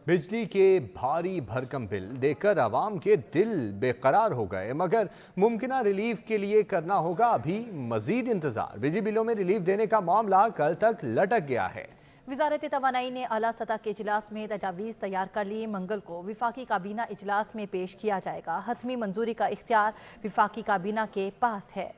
बिजली के भारी भरकम बिल देखकर आवाम के दिल बेकरार हो गए, मगर मुमकिन रिलीफ के लिए करना होगा अभी मजीद इंतजार। बिजली बिलों में रिलीफ देने का मामला कल तक लटक गया है। वजारत तवानाई ने आला सतह के इजलास में तजावीज़ तैयार कर ली। मंगल को विफाकी काबीना इजलास में पेश किया जाएगा। हतमी मंजूरी का इख्तियार विफाकी काबीना के पास है।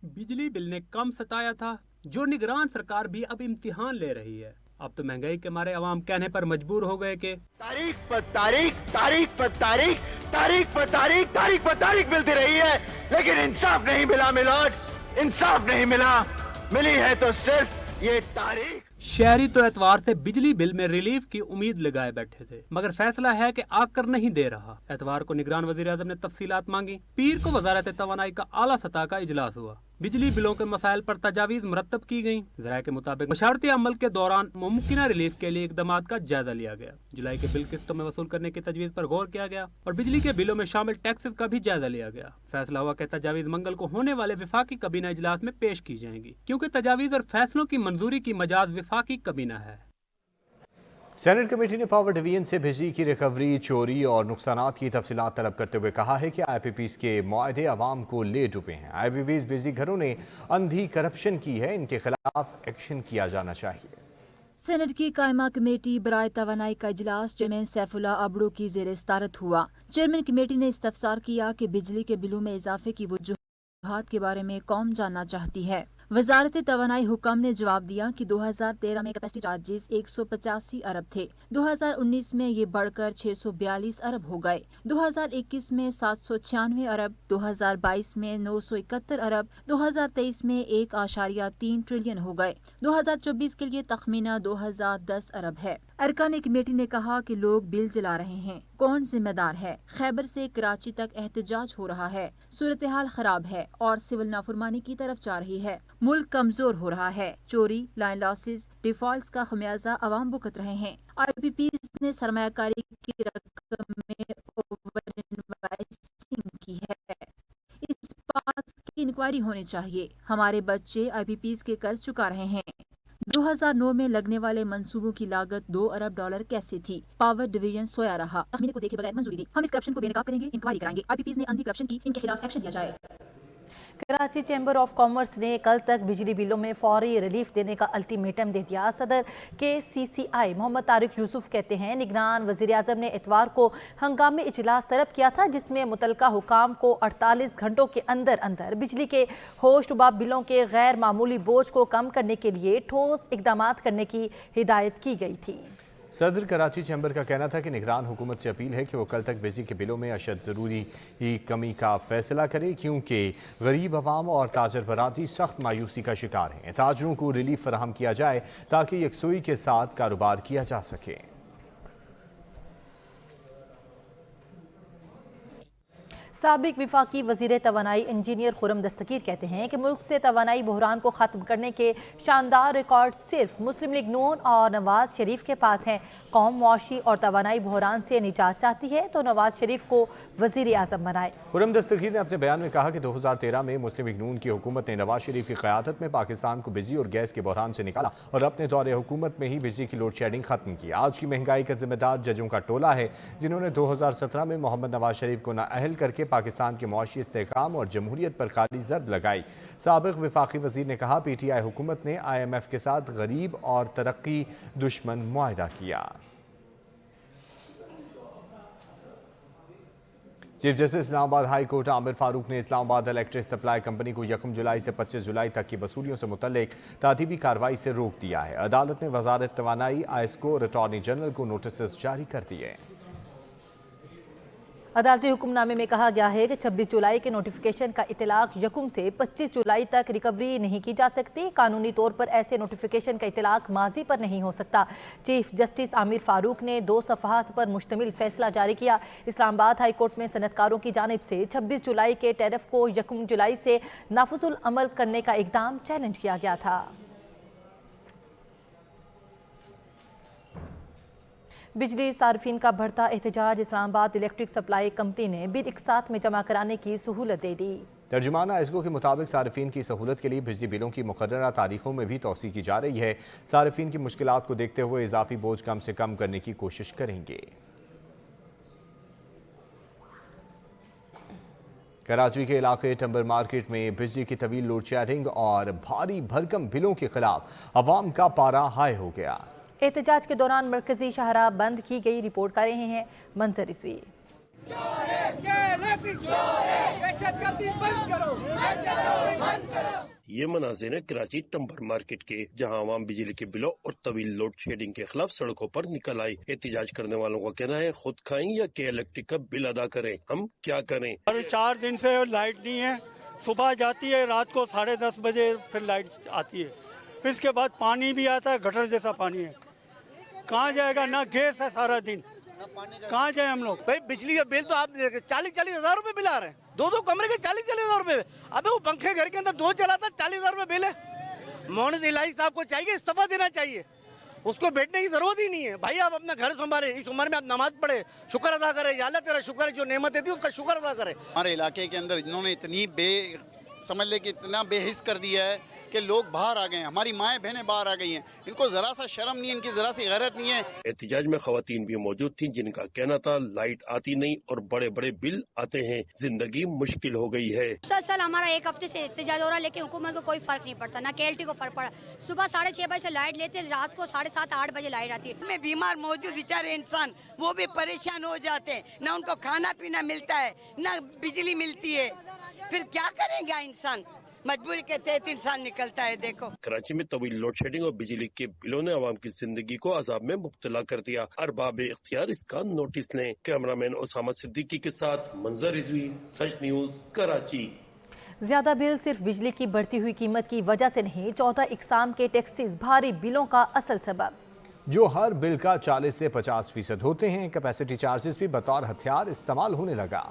बिजली बिल ने कम सताया था, जो निगरान सरकार भी अब इम्तिहान ले रही है। अब तो महंगाई के मारे अवाम कहने पर मजबूर हो गए कि तारीख पर तारीख, तारीख पर तारीख, तारीख पर तारीख, तारीख पर तारीख मिलती रही है, लेकिन इंसाफ नहीं मिला मिलोड, इंसाफ नहीं मिला। मिली है तो सिर्फ ये तारीख। शहरी तो एतवार से बिजली बिल में रिलीफ की उम्मीद लगाए बैठे थे, मगर फैसला है कि आकर नहीं दे रहा। एतवार को निगरान वजीर आज़म ने तफसीलात मांगी। पीर को वजारत तवानाई का आला सतह का इजलास हुआ। बिजली बिलों के मसाइल पर तजावीज़ मुरतब की गई। ज़राए के मुताबिक मशारती अमल के दौरान मुमकिन रिलीफ के लिए इकदाम का जायजा लिया गया। जुलाई के बिल किस्तों में वसूल करने की तजवीज़ पर गौर किया गया और बिजली के बिलों में शामिल टैक्सेस का भी जायजा लिया गया। फैसला हुआ कि तजावीज़ मंगल को होने वाले विफाकी कबीना इजलास में पेश की जाएंगी, क्योंकि तजावीज़ और फैसलों की मंजूरी की मजाज विफाकी कबीना है। सेनेट कमेटी ने पावर डिवीजन से बिजली की रिकवरी, चोरी और नुकसानात की तफसीलात तलब करते हुए कहा है कि IPPs के मुआहदे आवाम को ले डूबे हैं। IPPs बिजली घरों ने अंधी करप्शन की है, इनके खिलाफ एक्शन किया जाना चाहिए। सेनेट की कायमा कमेटी बराए तवानाई का इजलास चेयरमैन सैफुल्ला अबड़ू की ज़ेर सदारत हुआ। चेयरमैन कमेटी ने इस्तफसार किया कि बिजली के बिलों में इजाफे की वजूहात के बारे में कौम जानना चाहती है। वजारत तवानाई हुक्म ने जवाब दिया कि 2013 में कैपेसिटी चार्जेस 185 अरब थे, 2019 में ये बढ़कर 642 अरब हो गए, 2021 में 796 अरब, 2022 में 971 अरब, 2023 में 1.3 ट्रिलियन हो गए। 2024 के लिए तखमीना 2010 अरब है। अरकान कमेटी ने कहा कि लोग बिल जला रहे हैं, कौन जिम्मेदार है? खैबर से कराची तक एहतजाज हो रहा है, सूरत हाल खराब है और सिविल नाफरमानी की तरफ जा रही है। मुल्क कमजोर हो रहा है। चोरी, लाइन लॉसेस, डिफॉल्ट्स का खमियाजा अवाम भुगत रहे हैं। IPPs ने सरमायाकारी की रकम में ओवर इनवाइसिंग की है। इस बात की इंक्वायरी होनी चाहिए। हमारे बच्चे IPPs के कर्ज चुका रहे हैं। 2009 में लगने वाले मंसूबों की लागत $2 अरब कैसे थी? पावर डिवीजन सोया रहा, तखमीने को देखे बगैर मंजूरी दी। हम इस करप्शन को बेनकाब करेंगे, इंक्वायरी कराएंगे। IPPs ने अंधी करप्शन की, इनके खिलाफ एक्शन लिया जाए। कराची चैम्बर ऑफ कॉमर्स ने कल तक बिजली बिलों में फौरी रिलीफ देने का अल्टीमेटम दे दिया। सदर KCCI मोहम्मद तारिक यूसुफ कहते हैं, निगरान वज़ीर आज़म ने इतवार को हंगामी इजलास तलब किया था, जिसमें मुतलका हुकाम को 48 घंटों के अंदर अंदर बिजली के होश रुबा बिलों के गैर मामूली बोझ को कम करने के लिए ठोस इकदाम करने की हिदायत की गई थी। सदर कराची चैम्बर का कहना था कि निगरान हुकूमत से अपील है कि वो कल तक बिजली के बिलों में अशद ज़रूरी कमी का फैसला करे, क्योंकि गरीब अवाम और ताजर बरादरी सख्त मायूसी का शिकार हैं। ताजरों को रिलीफ फराहम किया जाए ताकि यकसुई के साथ कारोबार किया जा सके। साबिक विफाकी वज़ीर तवानाई इंजीनियर खुरम दस्तगीर कहते हैं कि मुल्क से तवानाई बहरान को ख़त्म करने के शानदार रिकॉर्ड सिर्फ मुस्लिम लीग नून और नवाज शरीफ के पास हैं। कौम मुआशी और तवानाई बहरान से निजात चाहती है तो नवाज शरीफ को वज़ीर आज़म बनाए। खुरम दस्तगीर ने अपने बयान में कहा कि 2013 में मुस्लिम लीग नून की हुकूमत ने नवाज शरीफ की क़यादत में पाकिस्तान को बिजली और गैस के बहरान से निकाला और अपने दौरे हुकूमत में ही बिजली की लोड शेडिंग खत्म की। आज की महंगाई का जिम्मेदार जजों का टोला है, जिन्होंने 2017 में मोहम्मद नवाज शरीफ को नाअहल करके पाकिस्तान के मुआशी इस्तेहकाम और जमहूरियत पर काली ज़रब लगाई। साबिक वफाकी वज़ीर ने कहा, PTI हुकूमत ने IMF के साथ गरीब और तरक्की दुश्मन मुआहदा किया। Chief justice Islamabad high court Aamir Farooq ने इस्लामाबाद इलेक्ट्रिक सप्लाई कंपनी को 1 जुलाई से 25 जुलाई तक की वसूलियों से मुतल्लिक तादीबी कार्रवाई से रोक दिया है। अदालत ने वजारत तवानाई, ISCO और अटॉर्नी जनरल को नोटिस जारी कर दिए। अदालती हुक्मनामे में कहा गया है कि 26 जुलाई के नोटिफिकेशन का इतलाक 1 से 25 जुलाई तक रिकवरी नहीं की जा सकती। कानूनी तौर पर ऐसे नोटिफिकेशन का इतलाक माजी पर नहीं हो सकता। चीफ जस्टिस आमिर फारूक ने 2 सफ़हात पर मुश्तमिल फैसला जारी किया। इस्लामाबाद हाई कोर्ट में सनतकारों की जानिब से 26 जुलाई के टैरिफ को 1 जुलाई से नाफिजुल अमल करने का इकदाम चैलेंज किया गया था। बिजली सार्फिन का बढ़ता एहतजाज। इस्लामाबाद इलेक्ट्रिक सप्लाई कंपनी ने बिल एक साथ में जमा कराने की सहूलत दे दी। तर्जुमाना एसगो के मुताबिक सार्फिन की सहूलत के लिए बिजली बिलों की मुकर्ररा तारीखों में भी तोसी की जा रही है। सार्फिन की मुश्किलात को देखते हुए इजाफी बोझ कम से कम करने की कोशिश करेंगे। कराची के इलाके टंबर मार्केट में बिजली की तवील लोड शेडिंग और भारी भरकम बिलों के खिलाफ अवाम का पारा हाई हो गया। एहतजाज के दौरान मरकजी शाहराह बंद की गई, रिपोर्ट कर रहे हैं मंजर रिजवी। ये मनाज़िर है कराची टंबर मार्केट के, जहां आवाम बिजली के बिलों और तवील लोड शेडिंग के खिलाफ सड़कों पर निकल आई। एहतजाज करने वालों का कहना है खुद खाएं या के इलेक्ट्रिक का बिल अदा करें, हम क्या करें। 4 दिन से लाइट नहीं है, सुबह जाती है, रात को 10:30 बजे फिर लाइट आती है, फिर इसके बाद पानी भी आता है, गटर जैसा पानी है, कहाँ जाएगा, ना गैस है, सारा दिन कहाँ जाए हम लोग। भाई बिजली का बिल तो आप 40-40 हज़ार रुपए बिल आ रहे हैं, दो कमरे के 40-40 हज़ार रुपए। अबे वो पंखे घर के अंदर 2 चलाता 40 हज़ार रुपए बिल है। मोहम्मद इलाही साहब को चाहिए इस्तीफा देना चाहिए, उसको बैठने की जरूरत ही नहीं है। भाई आप अपना घर संभाले, इस उम्र में आप नमाज पढ़े, शुक्र अदा करें, या अल्लाह तेरा शुक्र है जो नेमत देती है उसका शुक्र अदा करें। हमारे इलाके के अंदर इन्होंने इतनी समझ ले कि इतना बेहिस कर दिया है कि लोग बाहर आ गए हैं, हमारी माएँ बहनें बाहर आ गई हैं, इनको ज़रा सा शर्म नहीं है, इनकी ज़रा सी गैरत नहीं है। एहतजाज में खवातीन भी मौजूद थीं जिनका कहना था लाइट आती नहीं और बड़े बड़े बिल आते हैं, जिंदगी मुश्किल हो गई है। सर हमारा 1 हफ्ते से एहतजाज हो रहा है, लेकिन हुकूमत को कोई फर्क नहीं पड़ता, ना KLT को फर्क पड़ा। सुबह 6:30 बजे से लाइट लेते, रात को 7:30-8 बजे लाइट आती है। में बीमार मौजूद बेचारे इंसान वो भी परेशान हो जाते हैं, ना उनको खाना पीना मिलता है, ना बिजली मिलती है, फिर क्या करेंगे इंसान, मजबूरी के तहत इंसान निकलता है। देखो कराची में तवील लोड शेडिंग और बिजली के बिलों ने आवाम की जिंदगी को अजाब में मुब्तला कर दिया। अरबाब इख्तियार इसका नोटिस लें। कैमरामैन उसामा सिद्दीकी के साथ मंजर रिजवी, सच न्यूज, कराची। ज्यादा बिल सिर्फ बिजली की बढ़ती हुई कीमत की वजह से नहीं, 14 इकसाम के टैक्सेस भारी बिलों का असल सबब, जो हर बिल का 40 से 50% होते हैं। कैपेसिटी चार्जेस भी बतौर हथियार इस्तेमाल होने लगा।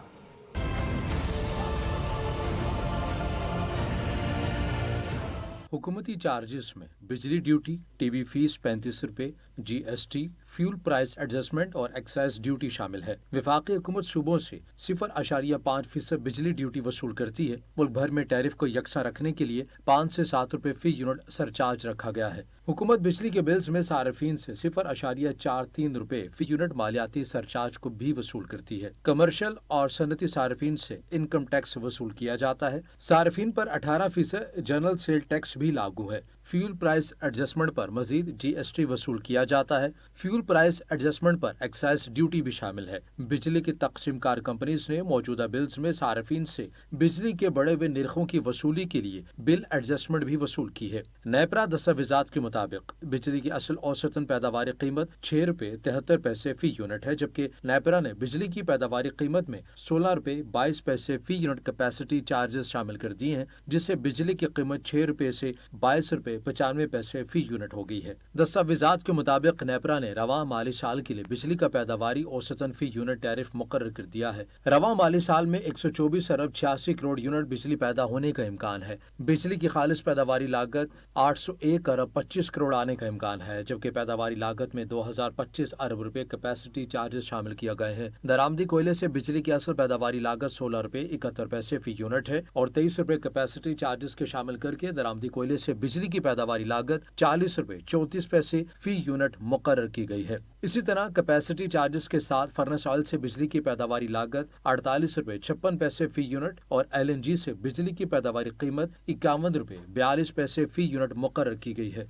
हुकूमती चार्जेस में बिजली ड्यूटी, टीवी फीस 35 रुपये, GST, फ्यूल प्राइस एडजस्टमेंट और एक्साइज ड्यूटी शामिल है। वफाकी हुकूमत सूबों से 0.5% बिजली ड्यूटी वसूल करती है। मुल्क भर में टैरिफ को यकसा रखने के लिए 5 से 7 रुपये फी यूनिट सरचार्ज रखा गया है। हुकूमत बिजली के बिल्स में सार्फिन से 0.43 रुपये फी यूनिट मालियाती सरचार्ज को भी वसूल करती है। कमर्शियल और सनती सार्फिन से इनकम टैक्स वसूल किया जाता है। सार्फिन पर 18% जनरल सेल टैक्स भी लागू है। फ्यूल प्राइस एडजस्टमेंट पर मजीद GST वसूल किया जाता है। फ्यूल प्राइस एडजस्टमेंट पर एक्साइज ड्यूटी भी शामिल है। बिजली की तकसीम कार कंपनीज ने मौजूदा बिल्स में सार्फिन से बिजली के बढ़े हुए निर्खों की वसूली के लिए बिल एडजस्टमेंट भी वसूल की है। नेपरा दस्तावेजात के मुताबिक बिजली की असल औसतन पैदावारी कीमत 6 रुपये 73 पैसे फी यूनिट है, जबकि नेपरा ने बिजली की पैदावारी कीमत में 16 रुपये 22 पैसे फी यूनिट कैपेसिटी चार्जेस शामिल कर दिए हैं, जिससे बिजली की कीमत 6 रुपये से 22 रुपये 95 पैसे फी यूनिट हो गई है। दस्तावेजात के मुताबिक नेपरा ने रवां माली साल के लिए बिजली का पैदावारी औसतन फी यूनिट टैरिफ मुकर्रर कर दिया है। रवां माली साल में 124 अरब 86 करोड़ यूनिट बिजली पैदा होने का इम्कान है। बिजली की खालिस पैदावारी लागत 801 अरब 25 करोड़ आने का इम्कान है, जबकि पैदावारी लागत में 2025 अरब रुपए कैपेसिटी चार्जेस शामिल किए गए हैं। दरामदी कोयले से बिजली की असल पैदावारी लागत 16 रुपए 71 पैसे फी यूनिट है और 23 रुपए कैपेसिटी चार्जेस के शामिल करके दरामदी कोयले से बिजली की पैदावारी लागत 40 रुपए 34 पैसे फी यूनिट मुकर्रर की गई है। इसी तरह कैपेसिटी चार्जेस के साथ फर्नेस ऑयल से बिजली की पैदावारी लागत 48 रुपए 56 पैसे फी यूनिट और LNG से बिजली की पैदावारी कीमत 51 रुपए 42 पैसे फी यूनिट मुकर्रर की गई है।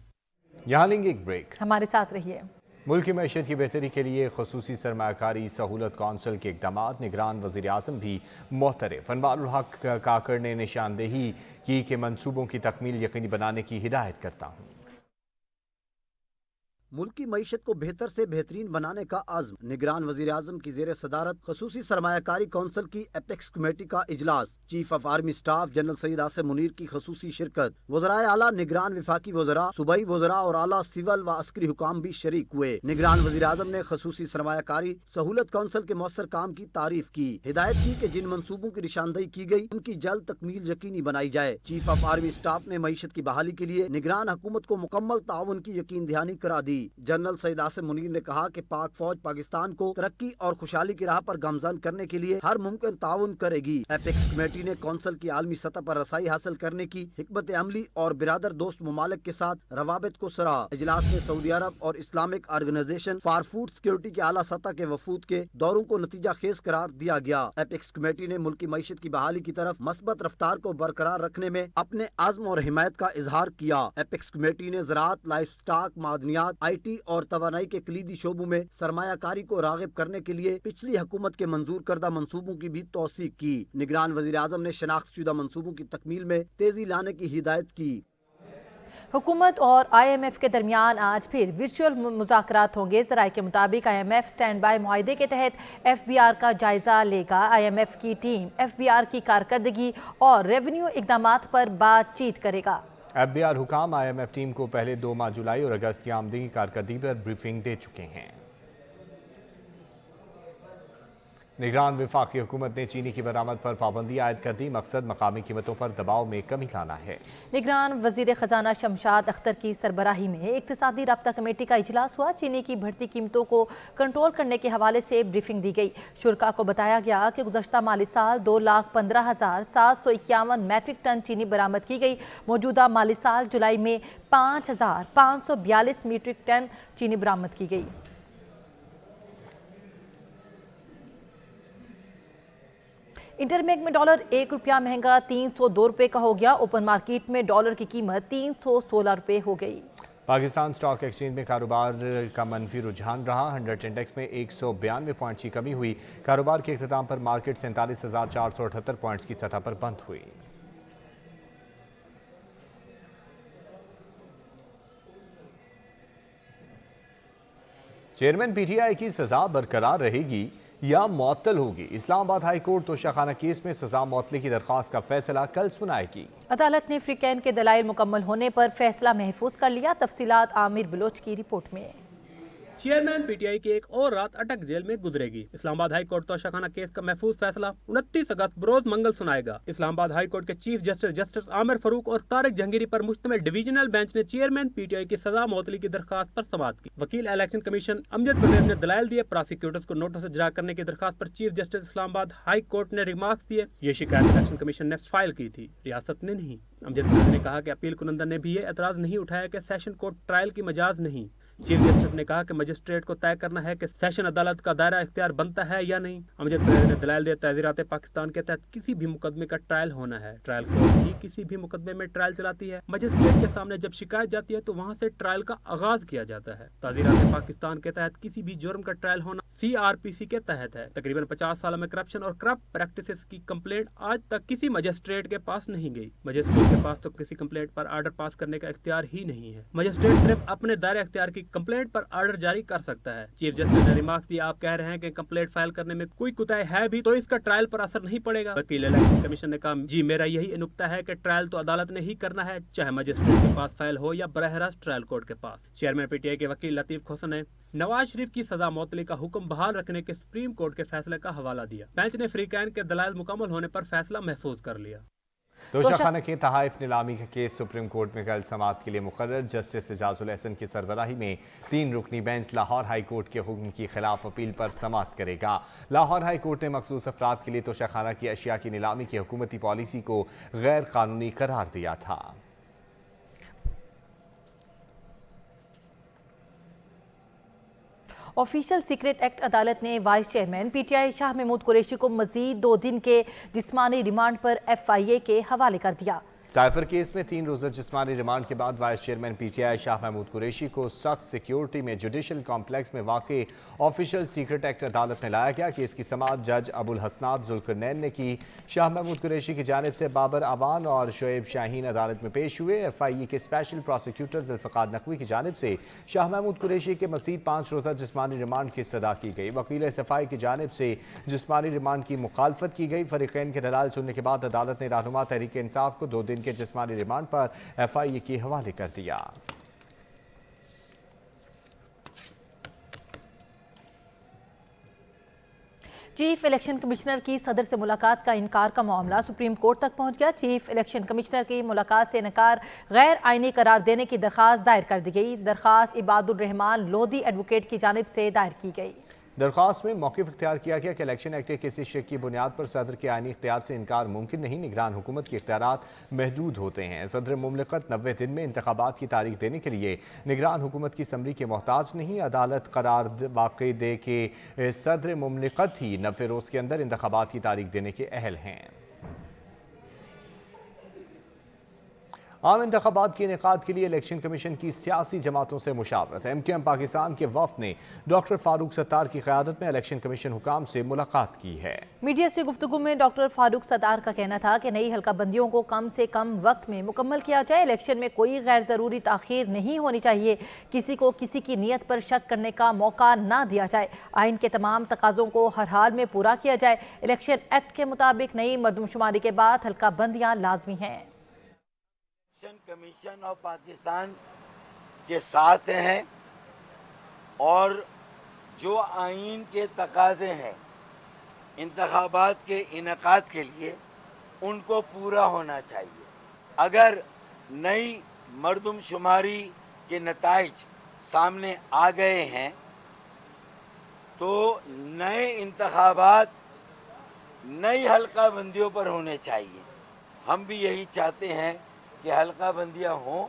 यहाँ लेंगे एक ब्रेक, हमारे साथ रहिए। मुल्क की मईशत की बेहतरी के लिए खसूसी सरमायाकारी सहूलत कौंसिल के इक़दामात निगरान वज़ीर आज़म भी मोहतरफ अनवारुल हक काकड़ ने निशानदेही की कि मंसूबों की तकमील यकीनी बनाने की हिदायत करता हूँ। मुल्क की मईशत को बेहतर से बेहतरीन बनाने का आज़म। निगरान वज़ीर आज़म की ज़ेर सदारत खसूसी सरमायाकारी कौंसिल की एपेक्स कमेटी का इजलास। Chief of army staff general Syed Asim Munir की खसूसी शिरकत। वज़राए आला, निगरान विफाकी वज़रा, सूबाई वज़रा और आला सिविल व अस्करी हुकाम भी शरीक हुए। निगरान वज़ीर आज़म ने खसूसी सरमायाकारी सहूलत कौंसिल के मौसर काम की तारीफ की। हिदायत की कि जिन मनसूबों की निशानदेही की गई उनकी जल्द तकमील यकीनी बनाई जाए। चीफ ऑफ आर्मी स्टाफ ने मईशत की बहाली के लिए निगरान हुकूमत को मुकम्मल ताउन की यकीन दहानी करा दी। जनरल सईद आसिम मुनीर ने कहा कि पाक फौज पाकिस्तान को तरक्की और खुशहाली की राह पर गामजन करने के लिए हर मुमकिन ताउन करेगी। एपेक्स कमेटी ने कौंसिल की आलमी सतह पर रसाई हासिल करने की हिकमत अमली और बिरादर दोस्त ममालिक के साथ रवाबित को सराहा। इजलास में सऊदी अरब और Islamic Organisation for Food Security के आला सतह के वफूद के दौरों को नतीजा खेज करार दिया गया। एपेक्स कमेटी ने मुल्की मईशत की बहाली की तरफ मस्बत रफ्तार को बरकरार रखने में अपने आज़्म और हिमायत का इजहार किया। एपेक्स कमेटी ने ज़राअत, लाइफ स्टॉक, मादनियात, IT और तवानाई के कलीदी शोबों में सरमायाकारी को राग़िब करने के लिए पिछली हुकूमत के मंजूर करदा मंसूबों की भी तौसीक की। निगरान वज़ीर आज़म ने शनाख्तशुदा मंसूबों की तकमील में तेजी लाने की हिदायत की। हुकूमत और IMF के दरमियान आज फिर वर्चुअल मुज़ाकरात होंगे। ज़राए के मुताबिक IMF स्टैंड बाय मुआहदे के तहत FBR का जायजा लेगा। IMF की टीम FBR की कारकर्दगी और रेवेन्यू इक़दामात पर बातचीत करेगा। FBR हुकाम IMF टीम को पहले 2 माह जुलाई और अगस्त की आमदनी की कारकर्दगी पर ब्रीफिंग दे चुके हैं। निगरान वफाकी हुकूमत ने चीनी की बरामद पर पाबंदी आयद कर दी। मकसद मकामी कीमतों पर दबाव में कमी लाना है। निगरान वजीर खजाना शमशाद अख्तर की सरबराही में इक्तिसादी राब्ता कमेटी का इजलास हुआ। चीनी की बढ़ती कीमतों को कंट्रोल करने के हवाले से ब्रीफिंग दी गई। शुरा को बताया गया कि गुज़श्ता माली साल 2,15,751 मैट्रिक टन चीनी बरामद की गई। मौजूदा माली साल जुलाई में 5,542 मीट्रिक टन चीनी बरामद की गई। इंटरबैंक में डॉलर ₹1 महंगा 302 रुपये का हो गया। ओपन मार्केट में डॉलर की कीमत 316 रुपये हो गई। पाकिस्तान स्टॉक एक्सचेंज में कारोबार का मनफी रुझान रहा। 100 इंडेक्स में 192 पॉइंट्स की कमी हुई। कारोबार के इख्तिताम पर मार्केट 47,478 पॉइंट्स की सतह पर बंद हुई। चेयरमैन PTI की सजा बरकरार रहेगी या मुअत्तल होगी। Islamabad high court Toshakhana case में सजा मुअत्तली की दरख्वास्त का फैसला कल सुनाएगी। अदालत ने फ्रीकैन के दलाइल मुकम्मल होने पर फैसला महफूज कर लिया। तफसीलात आमिर बलोच की रिपोर्ट में। चेयरमैन PTI की एक और रात अटक जेल में गुजरेगी। Islamabad high court Toshakhana case का महफूज फैसला 29 अगस्त बरोज मंगल सुनाएगा। इस्लामाबाद हाई कोर्ट के चीफ जस्टिस आमिर फरूक और तारिक जहांगीरी पर मुश्तमिल डिवीजनल बेंच ने चेयरमैन PTI की सजा मुअत्तली की दरखास्त पर समाअत की। वकील इलेक्शन कमीशन अमजद परवेज ने दलाइल दिए। प्रोसिक्यूटर्स को नोटिस इजरा करने की दरखास्त पर chief justice Islamabad high court ने रिमार्क्स दिए। ये शिकायत इलेक्शन कमीशन ने फाइल की थी, रियासत ने नहीं। अमजद परवेज ने कहा कि अपील कुनंदन ने भी ये एतराज नहीं उठाया कि सेशन कोर्ट ट्रायल की मजाज नहीं। चीफ जस्टिस ने कहा कि मजिस्ट्रेट को तय करना है कि सेशन अदालत का दायरा इख्तियार बनता है या नहीं। अमजद परवेज ने दलाइल दिए। ताज़ीरात पाकिस्तान के तहत किसी भी मुकदमे का ट्रायल होना है। ट्रायल कोर्ट ही किसी भी मुकदमे में ट्रायल चलाती है। मजिस्ट्रेट के सामने जब शिकायत जाती है तो वहाँ से ट्रायल का आगाज किया जाता है। ताज़ीरात पाकिस्तान के तहत किसी भी जुर्म का ट्रायल होना CRPC के तहत है। तकरीबन 50 साल में करप्शन और करप्ट प्रैक्टिसेस की कंप्लेंट आज तक किसी मजिस्ट्रेट के पास नहीं गई। मजिस्ट्रेट के पास तो किसी कंप्लेंट पर आर्डर पास करने का इख्तियार ही नहीं है। मजिस्ट्रेट सिर्फ अपने दायरे इख्तियार की कंप्लेंट पर आर्डर जारी कर सकता है। चीफ जस्टिस ने रिमार्क्स दिया। आप कह रहे हैं कि कंप्लेंट फाइल करने में कोई कुताही है भी तो इसका ट्रायल पर असर नहीं पड़ेगा। वकील इलेक्शन कमीशन ने कहा, जी मेरा यही नुक्ता है कि ट्रायल तो अदालत ने ही करना है, चाहे मजिस्ट्रेट के पास फाइल हो या बराह रास्त ट्रायल कोर्ट के पास। चेयरमैन PTI के वकील लतीफ खोसन ने नवाज शरीफ की सजा मुअत्तली का हुक्म बहाल रखने के सुप्रीम कोर्ट के फैसले का हवाला दिया। बेंच ने फ्रीकैन के दलाइल मुकम्मल होने पर फैसला महफूज कर लिया। तोशाखाना के तहाइफ नीलामी का केस सुप्रीम कोर्ट में कल समाअत के लिए मुकर्रर। जस्टिस एजाजुल एहसन की सरबराही में 3 रुकनी बेंच लाहौर हाई कोर्ट के हुक्म की खिलाफ अपील पर समाअत करेगा। लाहौर हाई कोर्ट ने मखसूस अफराद के लिए तोशाखाना की अशिया की नीलामी की हुकूमती पॉलिसी को गैर कानूनी करार दिया था। ऑफिशियल सीक्रेट एक्ट अदालत ने vice chairman PTI Shah Mahmood Qureshi को मजीद 2 दिन के जिस्मानी रिमांड पर FIA के हवाले कर दिया। साइफर केस में 3 रोज़ा जिस्मानी रिमांड के बाद vice chairman PTI Shah Mahmood Qureshi को सख्त सिक्योरिटी में जुडिशल कॉम्प्लेक्स में वाक़ई ऑफिशियल सीक्रेट एक्ट अदालत में लाया गया। केस की समाअत जज अबुल हसनात जुल्करनैन ने की। शाह महमूद कुरैशी की जानिब से बाबर अवान और शोएब शाहीन अदालत में पेश हुए। FIA के स्पेशल प्रोसिक्यूटर जुल्फ़िकार नकवी की जानिब से शाह महमूद कुरैशी के मज़ीद 5 रोज़ा जिस्मानी रिमांड की इस्तदा की गई। वकील सफ़ाई की जानिब से जिस्मानी रिमांड की मुखालफत की गई। फ़रीक़ैन के दलाल सुनने के बाद अदालत ने रहनुमा तहरीक इंसाफ को 2 दिन के जिस्मानी रिमांड पर FIA के हवाले कर दिया। چیف الیکشن کمشنر کی صدر سے ملاقات کا انکار کا معاملہ سپریم کورٹ تک پہنچ گیا۔ چیف الیکشن کمشنر کی ملاقات سے انکار غیر آئینی قرار دینے کی درخواست دائر کر دی گئی۔ درخواست عباد الرحمان لودھی ایڈوکیٹ کی جانب سے دائر کی گئی۔ درخواست میں موقف اختیار کیا گیا کہ الیکشن ایکٹ کے کسی شک کی بنیاد پر صدر کے آئینی اختیار سے انکار ممکن نہیں۔ نگران حکومت کے اختیارات محدود ہوتے ہیں۔ صدر مملکت 90 دن میں انتخابات کی تاریخ دینے کے لیے نگران حکومت کی سمری کے محتاج نہیں۔ عدالت قرار واقع دے کہ صدر مملکت ہی 90 روز کے اندر انتخابات کی تاریخ دینے کے اہل ہیں۔ عام انتخابات کے انعقاد کے لیے الیکشن کمیشن کی سیاسی جماعتوں سے مشاورت۔ MKM پاکستان کے وفد نے ڈاکٹر فاروق ستار کی قیادت میں الیکشن کمیشن حکام سے ملاقات کی ہے۔ میڈیا سے گفتگو میں ڈاکٹر فاروق ستار کا کہنا تھا کہ نئی حلقہ بندیوں کو کم سے کم وقت میں مکمل کیا جائے۔ الیکشن میں کوئی غیر ضروری تاخیر نہیں ہونی چاہیے۔ کسی کو کسی کی نیت پر شک کرنے کا موقع نہ دیا جائے۔ آئین کے تمام تقاضوں کو ہر حال میں پورا کیا جائے۔ الیکشن ایکٹ کے مطابق نئی مردم شماری کے بعد حلقہ بندیاں لازمی ہیں۔ الیکشن کمیشن آف پاکستان کے ساتھ ہیں اور جو آئین کے تقاضے ہیں انتخابات کے انعقاد کے لیے ان کو پورا ہونا چاہیے۔ اگر نئی مردم شماری کے نتائج سامنے آ گئے ہیں تو نئے انتخابات نئی حلقہ بندیوں پر ہونے چاہیے۔ ہم بھی یہی چاہتے ہیں کہ حلقہ بندیاں ہوں،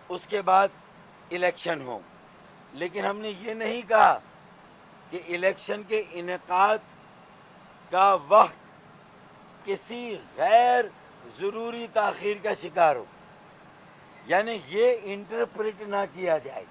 اس کے بعد الیکشن ہوں، لیکن ہم نے یہ نہیں کہا کہ الیکشن کے انعقاد کا وقت کسی غیر ضروری تاخیر کا شکار ہو، یعنی یہ انٹرپریٹ نہ کیا جائے۔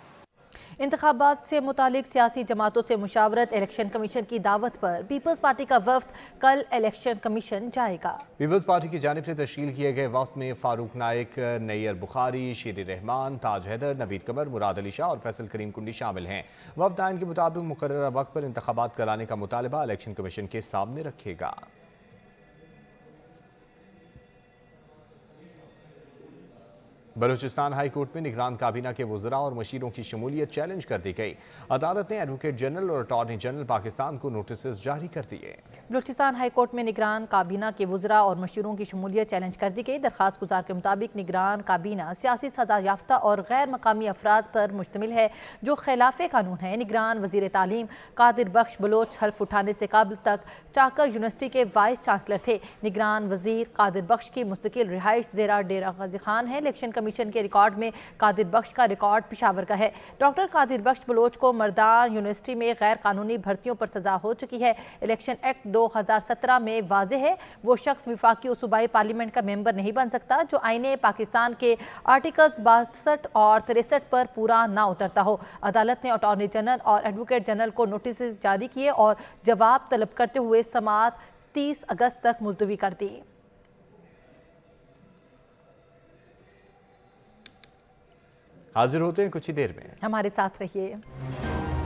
انتخابات سے متعلق سیاسی جماعتوں سے مشاورت۔ الیکشن کمیشن کی دعوت پر پیپلز پارٹی کا وفد کل الیکشن کمیشن جائے گا۔ پیپلز پارٹی کی جانب سے تشکیل کیے گئے وفد میں فاروق نائک، نیئر بخاری، شیر رحمان، تاج حیدر، نوید قمر، مراد علی شاہ اور فیصل کریم کنڈی شامل ہیں۔ وفد آئین کے مطابق مقررہ وقت پر انتخابات کرانے کا مطالبہ الیکشن کمیشن کے سامنے رکھے گا۔ بلوچستان ہائی کورٹ میں نگران کابینہ کے وزراء اور مشیروں کی شمولیت چیلنج کر دی گئی۔ عدالت نے ایڈوکیٹ جنرل اور اٹارنی جنرل پاکستان کو نوٹسز جاری کر دیے۔ بلوچستان ہائی کورٹ میں نگران کابینہ کے وزراء اور مشیروں کی شمولیت چیلنج کر دی گئی۔ درخواست گزار کے مطابق نگران کابینہ سیاسی سزا یافتہ اور غیر مقامی افراد پر مشتمل ہے جو خلاف قانون ہے۔ نگران وزیر تعلیم قادر بخش بلوچ حلف اٹھانے سے قبل تک چاکر یونیورسٹی کے وائس چانسلر تھے۔ نگران وزیر قادر بخش کی مستقل رہائش زیرہ ڈیرہ غازی خان ہے۔ الیکشن کمیشن کے ریکارڈ میں قادر بخش کا ریکارڈ پشاور کا ہے۔ ڈاکٹر قادر بخش بلوچ کو مردان یونیورسٹی میں غیر قانونی بھرتیوں پر سزا ہو چکی ہے۔ الیکشن ایکٹ 2017 میں واضح ہے، وہ شخص وفاقی و صوبائی پارلیمنٹ کا ممبر نہیں بن سکتا جو آئین پاکستان کے آرٹیکلز 62 اور 63 پر پورا نہ اترتا ہو۔ عدالت نے اٹارنی جنرل اور ایڈوکیٹ جنرل کو نوٹسز جاری کیے اور جواب طلب کرتے ہوئے سماعت 30 اگست تک ملتوی کر دی۔ حاضر ہوتے ہیں کچھ ہی دیر میں، ہمارے ساتھ رہیے۔